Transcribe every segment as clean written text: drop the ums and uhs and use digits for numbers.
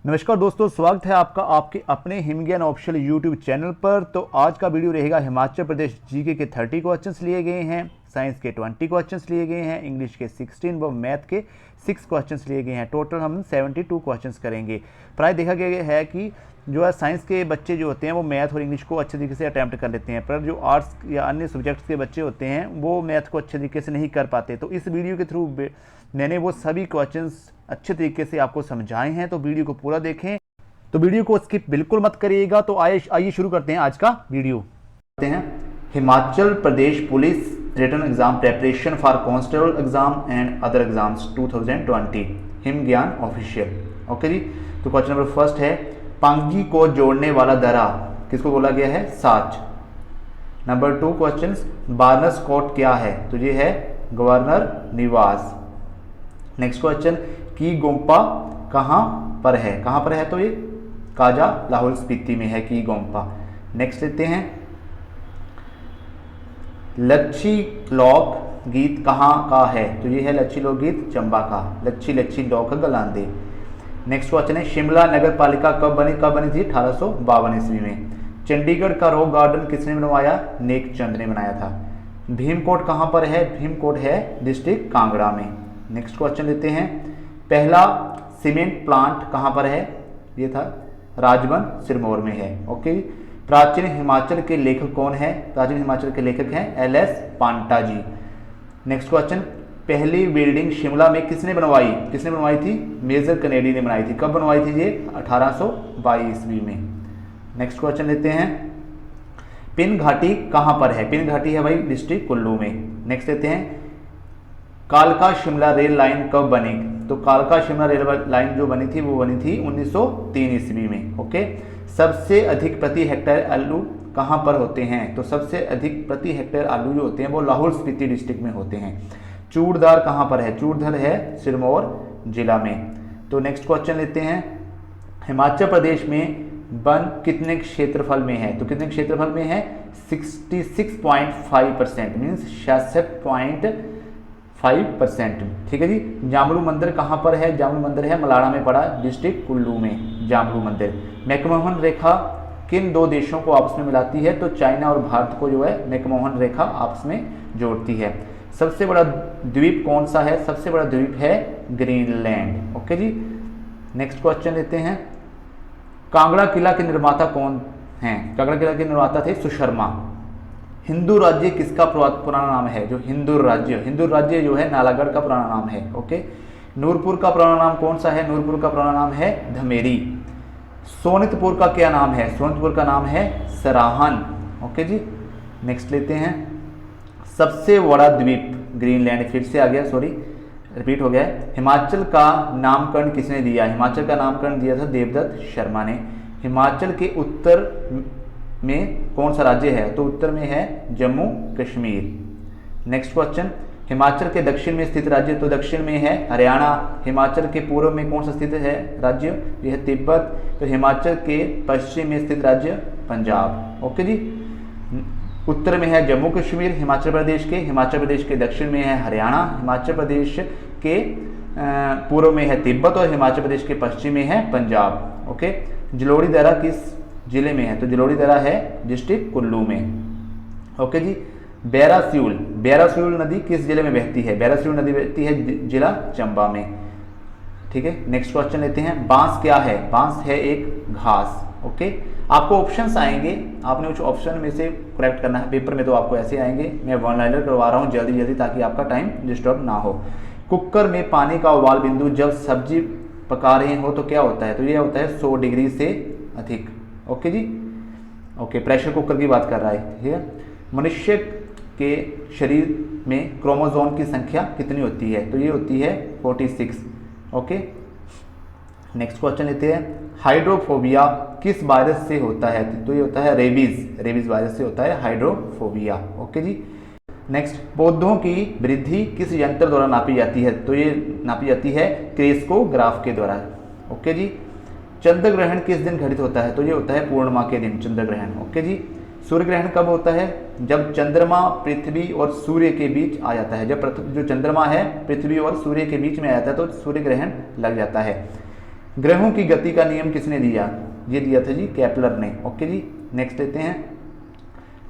नमस्कार दोस्तों, स्वागत है आपका आपके अपने हिमज्ञान ऑफिशियल यूट्यूब चैनल पर। तो आज का वीडियो रहेगा हिमाचल प्रदेश जीके के 30 क्वेश्चंस लिए गए हैं, साइंस के 20 क्वेश्चंस लिए गए हैं, इंग्लिश के 16 व मैथ के 6 क्वेश्चंस लिए गए हैं। टोटल हम 72 क्वेश्चंस करेंगे। प्राय देखा गया है कि जो है साइंस के बच्चे जो होते हैं वो मैथ और इंग्लिश को अच्छे तरीके से अटैम्प्ट कर लेते हैं, पर जो आर्ट्स या अन्य सब्जेक्ट्स के बच्चे होते हैं वो मैथ को अच्छे तरीके से नहीं कर पाते। तो इस वीडियो के थ्रू मैंने वो सभी क्वेश्चंस अच्छे तरीके से आपको समझाए हैं, तो वीडियो को पूरा देखें। तो वीडियो को स्किप बिल्कुल मत करिएगा। तो आइए शुरू करते हैं आज का वीडियो। करते हैं Himachal Pradesh police written exam preparation for constable exam and other exams 2020 Himgyan official. Okay जी, तो क्वेश्चन नंबर फर्स्ट है, पांगी को जोड़ने वाला दर्रा किसको बोला गया है? साच। नंबर 2 क्वेश्चन, बार्नस कोट क्या है? तो ये है गवर्नर निवास। नेक्स्ट क्वेश्चन, की गोम्पा कहाँ पर है? कहाँ पर है? तो ये काजा लाहौल स्पीति में है की गोम्पा। नेक्स्ट लेते हैं, लच्छी लोक गीत कहाँ का है? तो ये है लच्छी लोक गीत चंबा का, लच्छी लच्छी लोक गलांदे। नेक्स्ट क्वेश्चन है, शिमला नगर पालिका कब बनी? कब बनी थी? 1852 ईस्वी में। चंडीगढ़ का रॉक गार्डन किसने बनवाया? नेक चंद ने बनाया था। भीमकोट कहाँ पर है? भीमकोट है डिस्ट्रिक्ट कांगड़ा में। नेक्स्ट क्वेश्चन लेते हैं, पहला सीमेंट प्लांट कहाँ पर है? ये था राजबन सिरमौर में है। ओके, प्राचीन हिमाचल के लेखक कौन है? प्राचीन हिमाचल के लेखक हैं एल.एस. पांटा जी। नेक्स्ट क्वेश्चन, पहली बिल्डिंग शिमला में किसने बनवाई? किसने बनवाई थी? मेजर कनेडी ने बनाई थी। कब बनवाई थी? ये 1822 ईस्वी में। नेक्स्ट क्वेश्चन लेते हैं, पिन घाटी कहाँ पर है? पिन घाटी है भाई डिस्ट्रिक्ट कुल्लू में। नेक्स्ट लेते हैं, कालका शिमला रेल लाइन कब बनी? तो कालका शिमला रेल लाइन जो बनी थी वो बनी थी 1903 ईस्वी में। ओके, सबसे अधिक प्रति हेक्टेयर आलू कहाँ पर होते हैं? तो सबसे अधिक प्रति हेक्टेयर आलू जो होते हैं वो लाहौल स्पीति डिस्ट्रिक्ट में होते हैं। चूड़धार कहाँ पर है? चूड़धार है सिरमौर जिला में। तो नेक्स्ट क्वेश्चन लेते हैं, हिमाचल प्रदेश में वन कितने क्षेत्रफल में है? तो कितने क्षेत्रफल में है? 66.5%, मीन्स 66.5%। ठीक है जी। जामरू मंदिर कहाँ पर है? जामरू मंदिर है मलाड़ा में पड़ा, डिस्ट्रिक्ट कुल्लू में जामरू मंदिर। मैकमोहन रेखा किन दो देशों को आपस में मिलाती है? तो चाइना और भारत को जो है मैकमोहन रेखा आपस में जोड़ती है। सबसे बड़ा द्वीप कौन सा है? सबसे बड़ा द्वीप है ग्रीनलैंड। ओके जी। नेक्स्ट क्वेश्चन लेते हैं, कांगड़ा किला के निर्माता कौन हैं? कांगड़ा किला के निर्माता थे सुशर्मा। हिंदू राज्य किसका पुराना नाम है? जो हिंदू राज्य जो है नालागढ़ का पुराना नाम है। ओके। नूरपुर का पुराना नाम कौन सा है? नूरपुर का पुराना नाम है धमेरी। सोनितपुर का क्या नाम है? सोनितपुर का नाम है सराहन। ओके जी। नेक्स्ट लेते हैं, सबसे बड़ा द्वीप ग्रीनलैंड, फिर से आ गया, सॉरी रिपीट हो गया है। हिमाचल का नामकरण किसने दिया? हिमाचल का नामकरण दिया था देवदत्त शर्मा ने। हिमाचल के उत्तर में कौन सा राज्य है? तो उत्तर में है जम्मू कश्मीर। नेक्स्ट क्वेश्चन, हिमाचल के दक्षिण में स्थित राज्य? तो दक्षिण में है हरियाणा। हिमाचल के पूर्व में कौन सा स्थित है राज्य? यह है तिब्बत। तो हिमाचल के पश्चिम में स्थित राज्य पंजाब। ओके जी। उत्तर में है जम्मू कश्मीर हिमाचल प्रदेश के दक्षिण में है हरियाणा, हिमाचल प्रदेश के पूर्व में है तिब्बत और हिमाचल प्रदेश के पश्चिम में है पंजाब। ओके। जलोड़ी दर्रा किस जिले में है? तो जलोड़ी दर्रा है डिस्ट्रिक्ट कुल्लू में। ओके जी। बैरासियूल नदी किस जिले में बहती है? बैरासियूल नदी बहती है जिला चंबा में। ठीक है। नेक्स्ट क्वेश्चन लेते हैं, बांस क्या है? बांस है एक घास। ओके। आपको ऑप्शंस आएंगे, आपने कुछ ऑप्शन में से करेक्ट करना है। पेपर में तो आपको ऐसे आएंगे, मैं वन लाइनर करवा रहा हूँ जल्दी ताकि आपका टाइम डिस्टर्ब ना हो। कुकर में पानी का उबाल बिंदु जब सब्जी पका रहे हो तो क्या होता है? तो ये होता है 100 डिग्री से अधिक। ओके जी। ओके, प्रेशर कुकर की बात कर रहा है। ठीक है। मनुष्य के शरीर में क्रोमोसोम की संख्या कितनी होती है? तो ये होती है 46। ओके। नेक्स्ट क्वेश्चन लेते हैं, हाइड्रोफोबिया किस वायरस से होता है? तो ये होता है रेबीज वायरस से होता है हाइड्रोफोबिया। ओके जी। नेक्स्ट, पौधों की वृद्धि किस यंत्र द्वारा नापी जाती है? तो ये नापी जाती है क्रेस्कोग्राफ के द्वारा। ओके जी। चंद्र ग्रहण किस दिन घटित होता है? तो ये होता है पूर्णिमा के दिन चंद्र ग्रहण। ओके जी। सूर्य ग्रहण कब होता है? जब चंद्रमा पृथ्वी और सूर्य के बीच आ जाता है। जब जो चंद्रमा है पृथ्वी और सूर्य के बीच में आ जाता है तो सूर्य ग्रहण लग जाता है। ग्रहों की गति का नियम किसने दिया? ये दिया था जी केपलर ने। ओके जी, नेक्स्ट लेते हैं,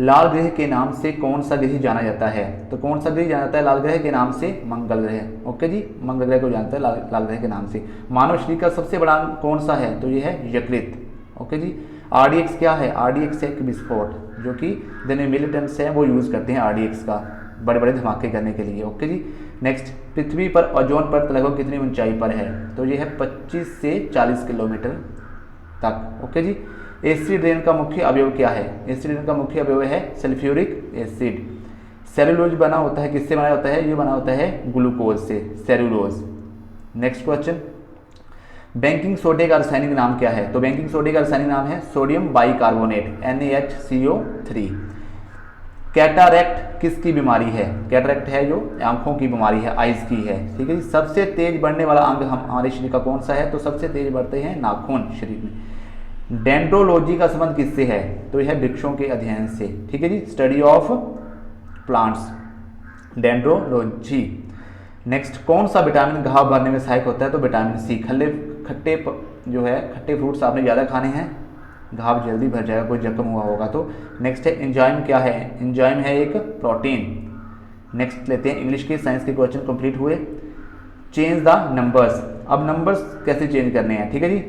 लाल ग्रह के नाम से कौन सा ग्रह जाना जाता है? तो कौन सा ग्रह जाना जाता है लाल ग्रह के नाम से? मंगल ग्रह। ओके जी, मंगल ग्रह को जानते हैं लाल ग्रह के नाम से। मानव शरीर का सबसे बड़ा अंग कौन सा है? तो ये है यकृत। ओके जी, RDX क्या है? RDX एक विस्फोट, जो कि जिन्हें मिलिटेंट्स हैं वो यूज़ करते हैं RDX का बड़े बड़े धमाके करने के लिए। ओके जी, नेक्स्ट, पृथ्वी पर ओजोन परत लगभग कितनी ऊंचाई पर है? तो ये है 25 से 40 किलोमीटर तक। ओके जी, एसिड रेन का मुख्य अवयव क्या है? एसिड रेन का मुख्य अवयव है सल्फ्यूरिक एसिड। सेलुलोज बना होता है, किससे बना होता है? ये बना होता है ग्लूकोज से, सेलुलोज। नेक्स्ट क्वेश्चन, बेकिंग सोडे का रासायनिक नाम क्या है? तो बेकिंग सोडे का रासायनिक नाम है सोडियम बाइकार्बोनेट, NaHCO3। कैटारैक्ट किसकी बीमारी है? कैटारैक्ट है जो आंखों की बीमारी है, आइज की है। ठीक है जी, सबसे तेज बढ़ने वाला अंग हमारे शरीर का कौन सा है? तो सबसे तेज बढ़ते हैं नाखून शरीर में। डेंड्रोलॉजी का संबंध किससे है? तो यह वृक्षों के अध्ययन से। ठीक है जी, study of plants, dendrology. Next, कौन सा विटामिन घाव भरने में सहायक होता है? तो विटामिन सी। खट्टे फ्रूट्स आपने ज़्यादा खाने हैं, घाव जल्दी भर जाएगा, कोई जख्म हुआ होगा तो। नेक्स्ट है एंजाइम क्या है? एंजाइम है एक प्रोटीन। नेक्स्ट लेते हैं इंग्लिश के साइंस के क्वेश्चन कंप्लीट हुए। Change the numbers. अब नंबर्स कैसे चेंज करने हैं? ठीक है जी,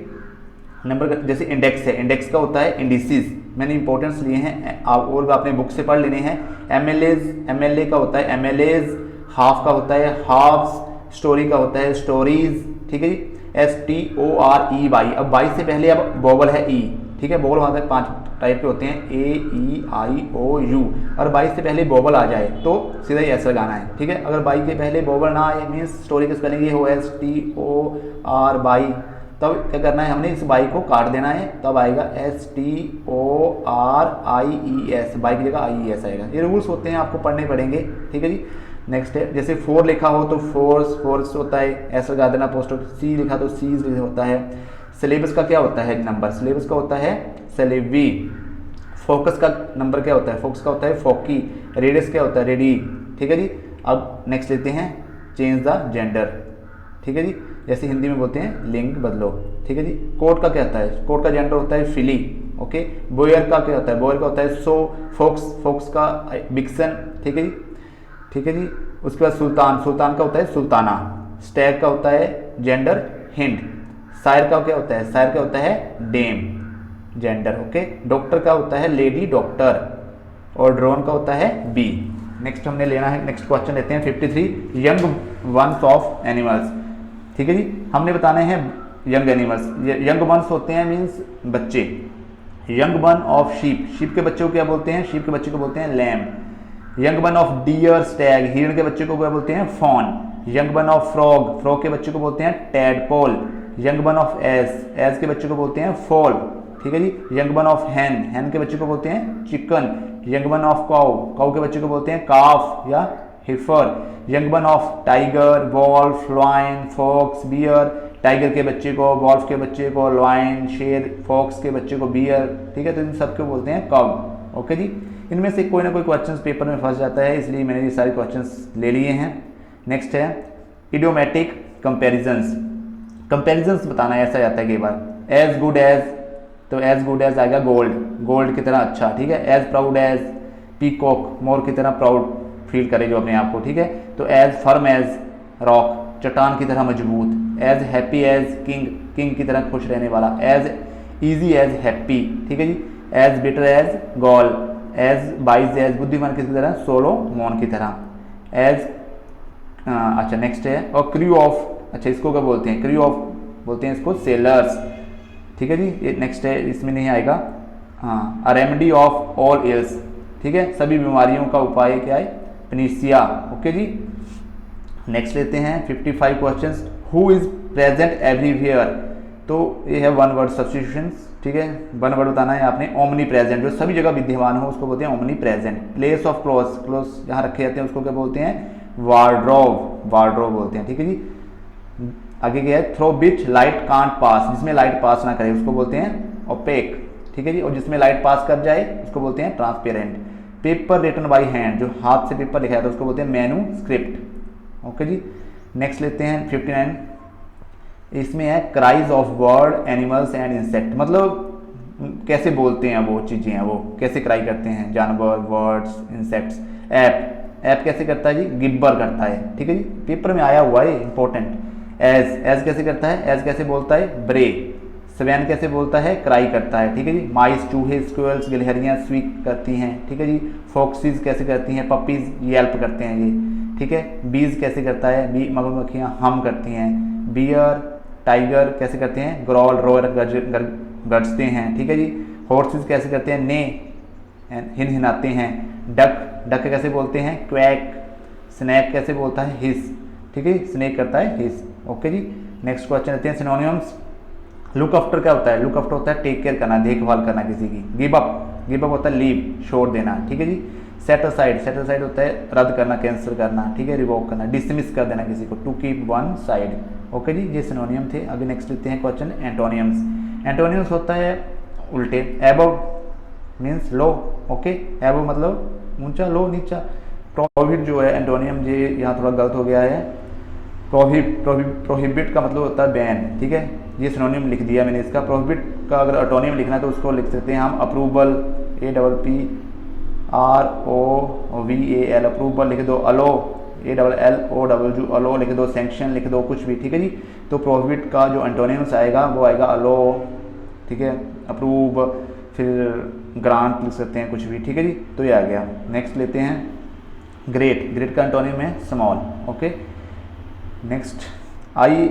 नंबर जैसे इंडेक्स है, इंडेक्स का होता है इंडिसेस, मैंने इंपॉर्टेंस लिए हैं और आपने बुक से पढ़ लेने हैं। MLA का होता है MLAs, हाफ का होता है हाफ्स, स्टोरी का होता है स्टोरीज। ठीक है जी, STOREY। अब बाई से पहले अब वोवल है ई। ठीक है, वोवल वहाँ तक 5 टाइप के होते हैं, AEIOU। और बाई से पहले वोवल आ जाए तो सीधा ही ऐसा गाना है। ठीक है, अगर बाई के पहले वोवल ना आए, मीन्स स्टोरी के स्पेलिंग ये हो STOR, तब क्या करना है? हमने इस बाई को काट देना है, तब आएगा STORIES, बाई की जगह IES आएगा। ये रूल्स होते हैं, आपको पढ़ने पड़ेंगे। ठीक है जी, नेक्स्ट है, जैसे 4 लिखा हो तो फोर्स होता है, ऐसा लगा देना पोस्ट। C लिखा तो सीज होता है। सिलेबस का क्या होता है नंबर? सिलेबस का होता है सेलेवी। फोकस का नंबर क्या होता है? फोकस का होता है फोकी। रेडियस क्या होता है? रेडी। ठीक है जी, अब नेक्स्ट लेते हैं चेंज द जेंडर। ठीक है जी, जैसे हिंदी में बोलते हैं लिंग बदलो। ठीक है जी, कोट का क्या होता है? कोट का जेंडर होता है फिली। ओके, बोयर का क्या होता है? बोयर का होता है फोक्स का विक्सन। ठीक है जी, ठीक है जी, उसके बाद सुल्तान का होता है सुल्ताना। स्टैग का होता है जेंडर हिंड। शायर का क्या होता है? शायर का होता है डेम, जेंडर। ओके, डॉक्टर का होता है लेडी डॉक्टर, और ड्रोन का होता है बी। नेक्स्ट हमने लेना है, नेक्स्ट क्वेश्चन लेते हैं 53, यंग वंस ऑफ एनिमल्स। ठीक है जी, हमने बताने हैं यंग एनिमल्स। यंग वंस होते हैं मीन्स बच्चे। यंग वन ऑफ शीप के बच्चे को क्या बोलते हैं? शीप के बच्चे को बोलते हैं lamb. Young one of deer stag, हिरण के बच्चे को क्या बोलते हैं? Fawn. Young one of frog के बच्चे को बोलते हैं tadpole. Young one of ass के बच्चे को बोलते हैं फॉल। ठीक है जी, यंग वन ऑफ हैन के बच्चे को बोलते हैं chicken. Young one of cow के बच्चे को बोलते हैं काफ या heifer. Young one of tiger, wolf, lion, fox, beer. Tiger के बच्चे को, वॉल्फ के बच्चे को लॉयन, शेर, फॉक्स के बच्चे को बियर। ठीक है, तो इन सबको बोलते हैं कव। ओके जी, इनमें से कोई ना कोई क्वेश्चन पेपर में फंस जाता है, इसलिए मैंने ये सारे क्वेश्चन ले लिए हैं। नेक्स्ट है इडियोमेटिक कंपेरिजन्स बताना है, ऐसा जाता है कई बार। एज गुड एज, तो एज गुड एज आएगा गोल्ड की तरह अच्छा। ठीक है, एज प्राउड एज, पीकॉक, मोर की तरह प्राउड फील करे जो अपने आप को। ठीक है, तो एज फर्म एज रॉक, चट्टान की तरह मजबूत। एज हैप्पी एज किंग की तरह खुश रहने वाला। As easy as happy. ठीक है जी, as bitter as gall. As wise as बुद्धिमान किसकी तरह? सोलोमोन की तरह। एज अच्छा नेक्स्ट है, और क्रू ऑफ, अच्छा इसको क्या बोलते हैं? क्रू ऑफ बोलते हैं इसको सेलर्स। ठीक है जी, ये नेक्स्ट है, इसमें नहीं आएगा। हाँ, a remedy of all ills. ठीक है, सभी बीमारियों का उपाय क्या है? पनीसिया। ओके जी, नेक्स्ट लेते हैं 55 questions. Who is present everywhere, तो ये है वन वर्ड सब्स्टिट्यूशंस। ठीक है, वन वर्ड बताना है आपने। ओमनी प्रेजेंट, जो सभी जगह विद्यमान हो उसको बोलते हैं omni present. Place of clothes जहाँ रखे जाते हैं उसको क्या बोलते हैं? वार्ड्रोब बोलते हैं। ठीक है जी, आगे क्या है? थ्रो विच लाइट कांट पास, जिसमें लाइट पास ना करे उसको बोलते हैं ओपेक। ठीक है जी, और जिसमें लाइट पास कर जाए उसको बोलते हैं transparent. Paper written by hand, जो हाथ से पेपर लिखा जाता है उसको बोलते हैं मैन्युस्क्रिप्ट। ओके जी, नेक्स्ट लेते हैं 59, इसमें है cries of bird animals and insect, मतलब कैसे बोलते हैं वो चीज़ें हैं, वो कैसे क्राई करते हैं जानवर, बर्ड्स, इंसेक्ट्स। ऐप कैसे करता है जी, गिब्बर करता है, ठीक है जी, पेपर में आया हुआ है इंपॉर्टेंट। एज कैसे करता है, एज कैसे बोलता है, ब्रे। स्वैन कैसे बोलता है, क्राई करता है, ठीक है जी। माइस, चूहे, स्क्वेल्स, गिलहरियाँ स्वीक करती हैं, ठीक है जी। फॉक्सीज कैसे करती हैं, पपीज येल्प करते हैं ये, ठीक है। बीज कैसे करता है, बी मधुमक्खियाँ हम करती हैं। बियर, टाइगर कैसे करते हैं, ग्रॉल, रोर, गरजते हैं, ठीक है जी। हॉर्सेस कैसे करते हैं, ने हिनहिनाते हैं। डक कैसे बोलते हैं, क्वैक। स्नैक कैसे बोलता है, हिस, ठीक है, स्नेक करता है हिस, ओके जी। नेक्स्ट क्वेश्चन लेते हैं सिनोनिम्स। लुक आफ्टर क्या होता है, लुक आफ्टर होता है टेक केयर करना, देखभाल करना किसी की। गिव अप होता है लीव, छोड़ देना, ठीक है जी। सेट असाइड होता है रद्द करना, कैंसिल करना, ठीक है, रिवोक करना, डिसमिस कर देना किसी को, to keep one side, okay जी। ये सिनोनियम थे। अभी नेक्स्ट लेते हैं क्वेश्चन एंटोनियम्स। एंटोनियम्स होता है उल्टे, above means low, okay, above मतलब ऊंचा, लो नीचा। प्रोहिबिट जो है एंटोनियम, ये यहाँ थोड़ा गलत हो गया है। प्रोहिबिट का मतलब होता है बैन, ठीक है, ये सिनोनियम लिख दिया मैंने इसका। प्रोहिबिट का अगर एंटोनियम लिखना है तो उसको लिख सकते हैं हम अप्रूवल, APPROVAL, अप्रूवल लिख दो। अलो, ALLOW, अलो लिख दो। सैंक्शन लिख दो, कुछ भी, ठीक है जी। तो प्रोहिबिट का जो एंटोनियम्स आएगा वो आएगा अलो, ठीक है, अप्रूव, फिर ग्रांट लिख सकते हैं, कुछ भी, ठीक है जी। तो ये आ गया। नेक्स्ट लेते हैं ग्रेट का एंटोनियम है स्मॉल, ओके। नेक्स्ट, आई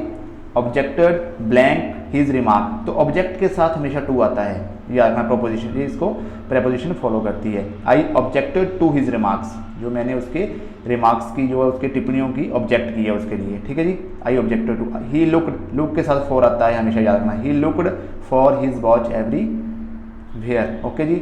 ऑब्जेक्टेड ब्लैंक हिज रिमार्क। तो ऑब्जेक्ट के साथ हमेशा टू आता है, ये आना प्रोपोजिशन, ये इसको प्रेपोजिशन फॉलो करती है। आई ऑब्जेक्टेड टू हिज रिमार्क्स, जो मैंने उसके रिमार्क्स की, जो है उसके टिप्पणियों की ऑब्जेक्ट की है उसके लिए, ठीक है जी। I objected to. He looked, look के साथ फॉर आता है, हमेशा याद रखना। He looked for his watch everywhere, okay जी,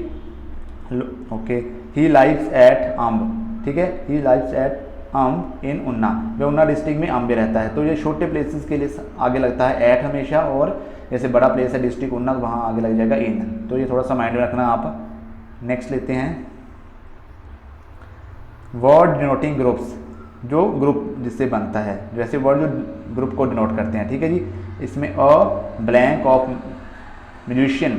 okay. He lives at Amb, ठीक है, ही लाइव्स एट अम्ब इन उन्ना, वह उन्ना डिस्ट्रिक्ट में अम्बे रहता है। तो ये छोटे प्लेसेस के लिए आगे लगता है एट हमेशा, और जैसे बड़ा प्लेस है डिस्ट्रिक्ट उन्ना, तो वहाँ आगे लग जाएगा इन। तो ये थोड़ा सा माइंड में रखना आप। नेक्स्ट लेते हैं वर्ड डिनोटिंग ग्रुप्स, जो ग्रुप जिससे बनता है, जैसे वर्ड जो ग्रुप को डिनोट करते हैं, ठीक है जी। इसमें अ ब्लैंक ऑफ म्यूजिशियन,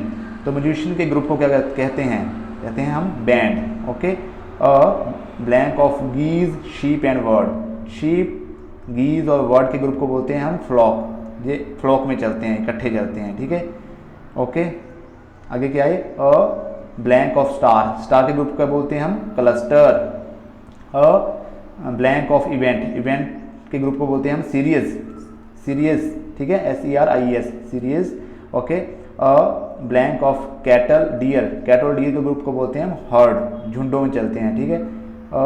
तो म्यूजिशियन के ग्रुप को क्या कहते हैं हम band, okay. A blank of geese, sheep and word, sheep, geese और वर्ड के ग्रुप को बोलते हैं हम फ्लॉक, ये फ्लॉक में चलते हैं, इकट्ठे चलते हैं, ठीक है, ओके। आगे क्या है, अ ब्लैंक ऑफ स्टार के ग्रुप को बोलते हैं हम cluster. A blank of event के ग्रुप को बोलते हैं हम सीरियस, ठीक है, SERIES, series, okay. A blank of cattle deer के ग्रुप को बोलते हैं हम हर्ड, झुंडों में चलते हैं, ठीक है। A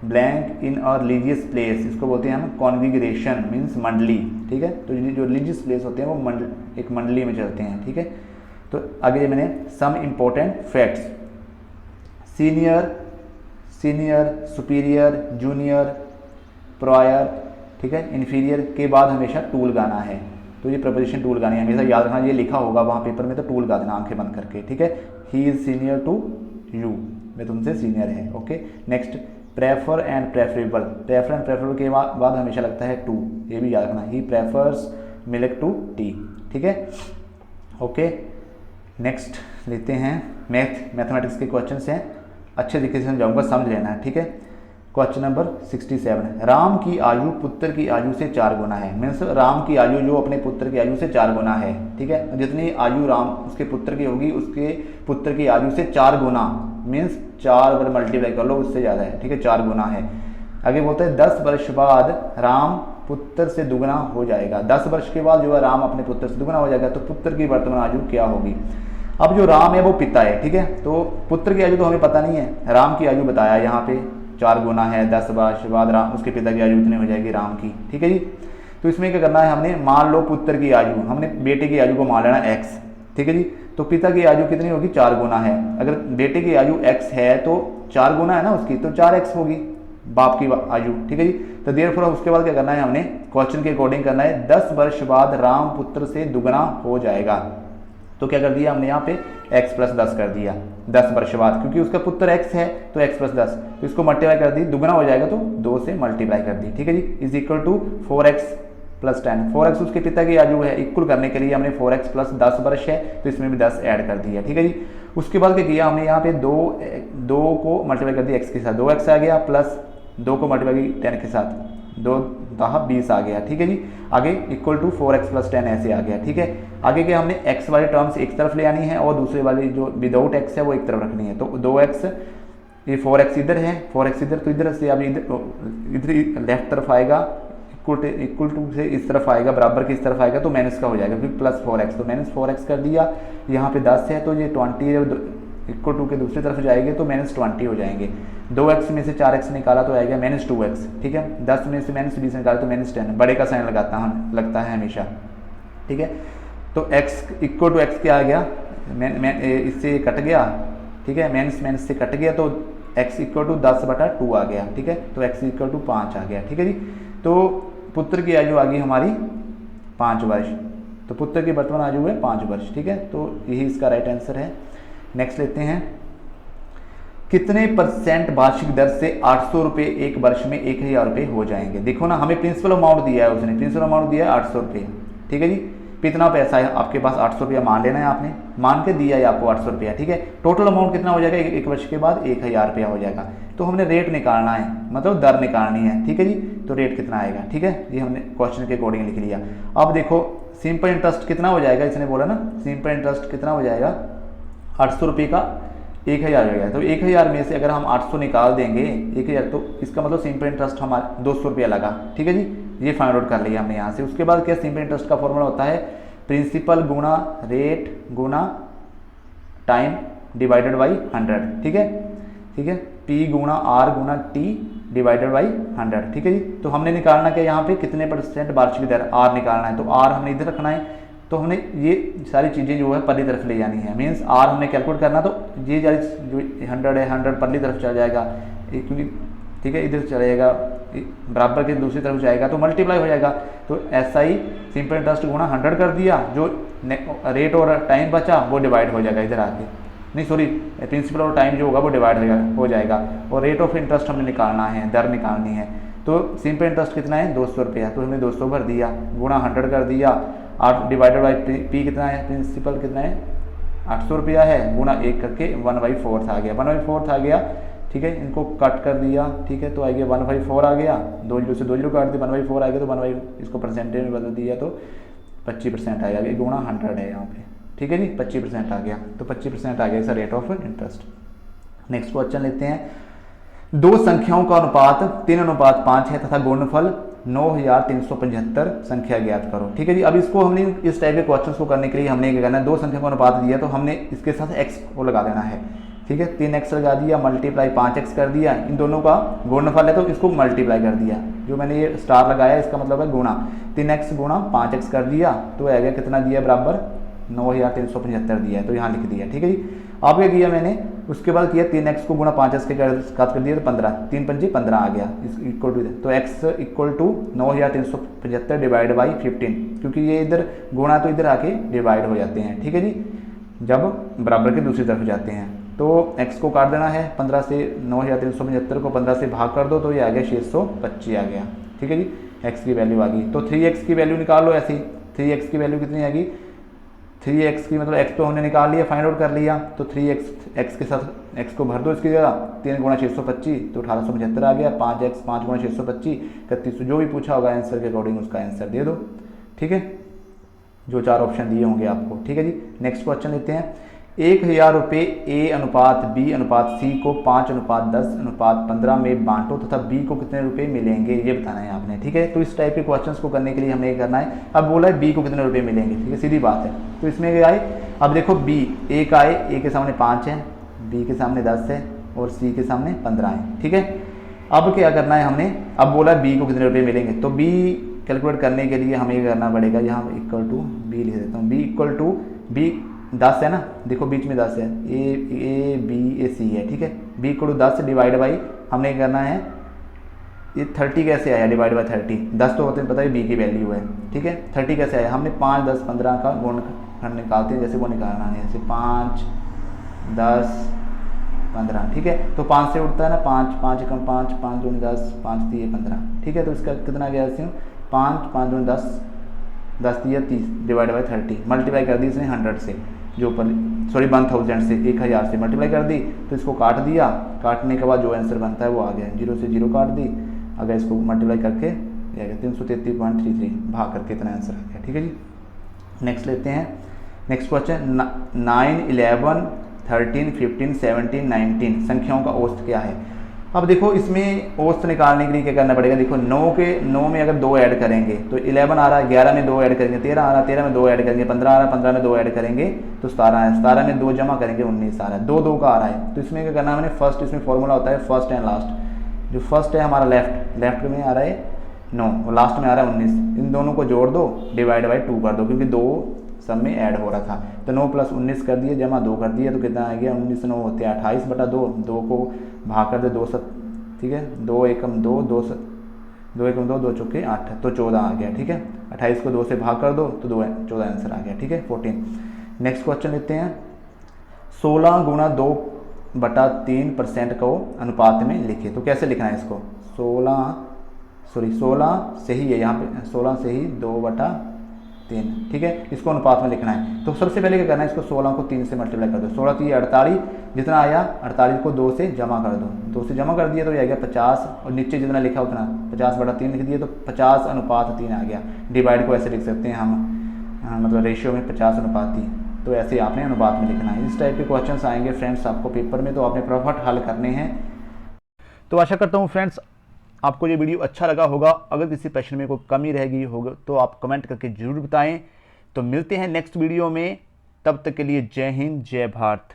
blank in a religious place, इसको बोलते हैं हम कॉन्ग्रीगेशन, मीन्स मंडली, ठीक है। तो जो रिलीजियस प्लेस होते हैं वो एक मंडली में चलते हैं, ठीक है। तो आगे मैंने some important facts, senior, superior, junior, prior, ठीक है, इन्फीरियर के बाद हमेशा टू लगाना है। तो ये प्रपोजिशन टू लगानी है, हमेशा याद रखना, ये लिखा होगा वहाँ पेपर में, तो टू लगा देना आंखें बंद करके, ठीक है। He is senior to you, मैं तुमसे सीनियर है, okay. Next, prefer and preferable के बाद हमेशा लगता है टू, ये भी याद रखना। He prefers milk to tea, ठीक है, ओके। नेक्स्ट लेते हैं मैथमेटिक्स के क्वेश्चंस हैं, अच्छे तरीके से समझाऊंगा, समझ लेना है, ठीक है। क्वेश्चन नंबर 67, राम की आयु पुत्र की आयु से 4 गुना है। मीन्स राम की आयु जो अपने पुत्र की आयु से 4 गुना है, ठीक है। जितनी आयु राम उसके पुत्र की होगी, उसके पुत्र की आयु से 4 गुना, मीन्स 4 अगर मल्टीप्लाई कर लो उससे ज़्यादा है, ठीक है, 4 गुना है। आगे बोलते हैं 10 वर्ष बाद राम पुत्र से दुगना हो जाएगा। 10 वर्ष के बाद जो है राम अपने पुत्र से दुगना हो जाएगा, तो पुत्र की वर्तमान आयु क्या होगी। अब जो राम है वो पिता है, ठीक है, तो पुत्र की आयु तो हमें पता नहीं है, राम की आयु बताया यहाँ पे 4 गुना है, 10 वर्ष बाद राम उसके पिता की आयु इतनी हो जाएगी राम की, ठीक है जी। तो इसमें क्या करना है, हमने मान लो पुत्र की आयु, हमने बेटे की आयु को मान लेना x, ठीक है जी। तो पिता की आयु कितनी होगी, 4 गुना है। अगर बेटे की आयु x है तो 4 गुना है ना उसकी, तो 4x होगी बाप की आयु, ठीक है जी। तो देयरफॉर उसके बाद क्या करना है, हमने क्वेश्चन के अकॉर्डिंग करना है, 10 वर्ष बाद राम पुत्र से दुगना हो जाएगा। तो क्या कर दिया हमने यहाँ पे x + 10 कर दिया, 10 वर्ष बाद, क्योंकि उसका पुत्र x है तो x + 10, तो इसको मल्टीप्लाई कर दी, दुगना हो जाएगा तो 2 से मल्टीप्लाई कर दी, ठीक है जी। Is equal to 4x plus 10, 4x उसके पिता की आयु है, इक्वल करने के लिए हमने 4x प्लस 10 वर्ष है तो इसमें भी 10 ऐड कर दिया, ठीक है जी। उसके बाद क्या किया हमने, यहाँ पे दो को मल्टीप्लाई कर दिया x के साथ, 2x आ गया, प्लस 2 को मल्टीप्लाई 10 के साथ, 2 10 20 आ गया, ठीक है जी। आगे इक्वल टू 4x प्लस 10 ऐसे आ गया, ठीक है। आगे के हमने x वाली टर्म्स एक तरफ ले आनी है और दूसरे वाली जो विदाउट x है वो एक तरफ रखनी है। तो 2x, ये 4x इधर है, 4x इधर, तो इधर से अब इधर लेफ्ट तरफ आएगा, इक्वल टू से इस तरफ आएगा, बराबर के इस तरफ आएगा तो माइनस का हो जाएगा, फिर प्लस 4x, तो माइनस 4x कर दिया। यहाँ पे 10 है तो ये 20 है, इक्वल टू के दूसरी तरफ जाएंगे तो माइनस 20 हो जाएंगे। 2x में से 4x निकाला तो आएगा माइनस 2x, ठीक है। 10 में से माइनस 20 निकाला तो माइनस 10, बड़े का साइन लगता है हमेशा, ठीक है। तो x इक्वल टू एक्स क्या आ गया, इससे कट गया, ठीक है, माइनस से कट गया तो x इक्वल टू 10/2 आ गया, ठीक है। तो x इक्वल टू 5 आ गया, ठीक है जी। तो पुत्र की आयु आ गई हमारी 5 वर्ष, तो पुत्र की वर्तमान आयु है 5 वर्ष, ठीक है। तो यही इसका राइट आंसर है। नेक्स्ट लेते हैं, कितने % वार्षिक दर से 800 रुपये एक वर्ष में 1000 रुपये हो जाएंगे। देखो ना, हमें प्रिंसिपल अमाउंट दिया है, उसने प्रिंसिपल अमाउंट दिया है 800 रुपये, ठीक है जी। कितना पैसा है आपके पास, 800 रुपया मान लेना है, आपने मान के दिया है आपको 800 रुपया, ठीक है। टोटल अमाउंट कितना हो जाएगा, एक वर्ष के बाद 1000 रुपया हो जाएगा। तो हमने रेट निकालना है, मतलब दर निकालनी है, ठीक है जी। तो रेट कितना आएगा, ठीक है, ये हमने क्वेश्चन के अकॉर्डिंग लिख लिया। अब देखो सिंपल इंटरेस्ट कितना हो जाएगा, इसने बोला ना सिंपल इंटरेस्ट कितना हो जाएगा, 800 रुपये का 1000 हो गया। तो 1000 में से अगर हम 800 निकाल देंगे 1000, तो इसका मतलब सिंपल इंटरेस्ट हमारा 200 रुपया लगा, ठीक है जी। ये फाइंड आउट कर लिया हमने यहाँ से। उसके बाद क्या, सिंपल इंटरेस्ट का फॉर्मूला होता है प्रिंसिपल गुना रेट गुना टाइम डिवाइडेड बाई 100, ठीक है, ठीक है। P गुना R गुना T डिवाइडेड बाई 100, ठीक है जी। तो हमने निकालना क्या, यहाँ पे कितने % वार्षिक दर R निकालना है, तो R हमने इधर रखना है। तो हमने ये सारी चीज़ें जो है परली तरफ ले जानी है, मीन्स R हमने कैलकुलेट करना, तो ये जो 100 है 100 परली तरफ चला जाएगा, क्योंकि ठीक है इधर चलेगा, बराबर के दूसरी तरफ जाएगा तो मल्टीप्लाई हो जाएगा। तो SI सिंपल इंटरेस्ट गुना 100 कर दिया, जो रेट और टाइम बचा वो डिवाइड हो जाएगा इधर आके, नहीं सॉरी प्रिंसिपल और टाइम जो होगा वो डिवाइड हो जाएगा। और रेट ऑफ इंटरेस्ट हमने निकालना है, दर निकालनी है। तो सिंपल इंटरेस्ट कितना है 200 रुपया, तो हमने 200 भर दिया, गुना 100 कर दिया, 8 डिवाइडेड बाई P कितना है, प्रिंसिपल कितना है 800 रुपया है, गुना 1 करके 1/4 आ गया, 1/4 आ गया, ठीक है। इनको कट कर दिया, ठीक है, तो आ गया 1/4 आ गया, 2 जीरो से 2 जीरो काट दिया, 1/4 आ गया, तो इसको परसेंटेज में बदल दिया तो 25% आएगा, ये गुना 100 है यहाँ पे, ठीक है जी। 25% आ गया, तो 25% आ गया इसका rate of interest. Next question लेते हैं, दो संख्याओं का अनुपात 3:5 है तथा गुणनफल 9375 संख्या ज्ञात करो, ठीक है जी। अब इसको हमने इस टाइप के क्वेश्चंस को करने के लिए हमने क्या करना है, दो संख्या का अनुपात दिया तो हमने इसके साथ x को लगा देना है, ठीक है। 3x लगा दिया, मल्टीप्लाई 5x कर दिया, इन दोनों का गुणनफल है तो इसको मल्टीप्लाई कर दिया, जो मैंने ये स्टार लगाया इसका मतलब है गुणा, 3x गुणा 5x कर दिया तो आ गया कितना दिया, बराबर 9375 दिया है, तो यहाँ लिख दिया, ठीक है जी। अब क्या किया मैंने, उसके बाद किया 3x को गुणा 5x के साथ कर दिया तो 15, 3 पंजी 15 आ गया, इक्वल टू, तो x equal to 9375 divide by 15, क्योंकि ये इधर गुणा तो इधर आके डिवाइड हो जाते हैं, ठीक है जी, जब बराबर के दूसरी तरफ जाते हैं। तो x को काट देना है 15 से, 9375 को 15 से भाग कर दो तो ये आ गया 625 आ गया, ठीक है जी। x की वैल्यू आ गई, तो 3x की वैल्यू निकाल लो ऐसी, 3x की वैल्यू कितनी आ गई, 3x की मतलब x तो हमने निकाल लिया, फाइंड आउट कर लिया, तो 3x के साथ x को भर दो इसकी जगह, 3 गुणा 625 तो 1875 आ गया, 5x 5 गुणा 625 31, जो भी पूछा होगा आंसर के अकॉर्डिंग उसका आंसर दे दो, ठीक है, जो 4 ऑप्शन दिए होंगे आपको, ठीक है जी। नेक्स्ट क्वेश्चन लेते हैं, 1000 रुपये A/B/C को 5/10/15 में बांटो तथा B को कितने रुपए मिलेंगे, ये बताना है आपने, ठीक है। तो इस टाइप के क्वेश्चंस को करने के लिए हमें ये करना है, अब बोला है B को कितने रुपए मिलेंगे, ठीक है, सीधी बात है। तो इसमें क्या आए, अब देखो B, A का आए, A के सामने 5 है, B के सामने 10 है और C के सामने 15 है, ठीक है। अब क्या करना है हमने, अब बोला B को कितने रुपये मिलेंगे, तो B कैलकुलेट करने के लिए हमें ये करना पड़ेगा, यहाँ इक्वल टू B लिख देता हूँ, B इक्वल टू B 10 है ना, देखो बीच में 10 है, A B A C है, ठीक है। B equal to 10 divide by, हमने करना है ये 30 कैसे आया, डिवाइड बाई 30, 10 तो होते हैं पता है B की वैल्यू है, ठीक है। 30 कैसे आया, हमने 5 10 15 का गुण निकालते हैं, जैसे वो निकालना है, जैसे 5 10 15, ठीक है। तो 5 से उठता है ना, 5 5 कम 5 5 दूनी 10 5 3 15, ठीक है। तो इसका कितना गया, 5 5 दूनी 10, 10 दिया 30 डिवाइड बाई 30, मल्टीप्लाई कर दी इसने 100 से, जो ऊपर सॉरी 1000 से, 1000 से मल्टीप्लाई कर दी, तो इसको काट दिया, काटने के बाद जो आंसर बनता है वो आ गया, 0 से 0 काट दी, अगर इसको मल्टीप्लाई करके ये आ गया 333.33, भाग करके इतना आंसर आ गया। ठीक है जी, नेक्स्ट लेते हैं। नेक्स्ट क्वेश्चन 9, 11, 13, 15, 17, 19 संख्याओं का औसत क्या है। अब देखो इसमें औसत निकालने के लिए क्या करना पड़ेगा, देखो 9 में अगर 2 ऐड करेंगे तो 11 आ रहा है, 11 में 2 ऐड करेंगे 13 आ रहा है, 13 में 2 ऐड करेंगे 15 आ रहा है, 15 में 2 ऐड करेंगे तो 17 है, 17 में 2 जमा करेंगे 19 आ रहा है, 2 2 का आ रहा है। तो इसमें क्या करना है, मैंने फर्स्ट, इसमें फॉर्मूला होता है फर्स्ट एंड लास्ट, जो फर्स्ट है हमारा लेफ्ट में आ रहा है 9 और लास्ट में आ रहा है 19, इन दोनों को जोड़ दो, डिवाइड बाई 2 कर दो, क्योंकि 2 सब में ऐड हो रहा था। तो 9 + 19 कर दिए, जमा 2 कर दिए, तो कितना आ गया 19 9 होते हैं 28/2, 2 को भाग कर दे 2 7, ठीक है 2 एकम 2, 2 एकम 2, 2 चौके 8, तो 14 आ गया। ठीक है, 28 को 2 से भाग कर दो तो 14 आंसर आ गया। ठीक है 14। नेक्स्ट क्वेश्चन लेते हैं, 16 गुणा 2/3% को अनुपात में लिखे। तो कैसे लिखना है इसको, 16 से ही है यहाँ पे, 16 से ही 2/3, ठीक है, इसको अनुपात में लिखना है। तो सबसे पहले क्या करना है, इसको 16 को 3 से मल्टीप्लाई कर दो, 16 3 48, जितना आया 48 को 2 से जमा कर दो, 2 से जमा कर दिया तो ये आ गया 50, और नीचे जितना लिखा उतना 50/3 लिख दिया तो 50:3 आ गया। डिवाइड को ऐसे लिख सकते हैं हम, मतलब रेशियो में 50:3, तो ऐसे आपने अनुपात में लिखना है। इस टाइप के क्वेश्चन आएंगे फ्रेंड्स आपको पेपर में, तो आपने फटाफट हल करने हैं। तो आशा करता हूँ फ्रेंड्स आपको ये वीडियो अच्छा लगा होगा। अगर किसी प्रश्न में कोई कमी रह गई होगा तो आप कमेंट करके ज़रूर बताएं। तो मिलते हैं नेक्स्ट वीडियो में, तब तक के लिए जय हिंद जय भारत।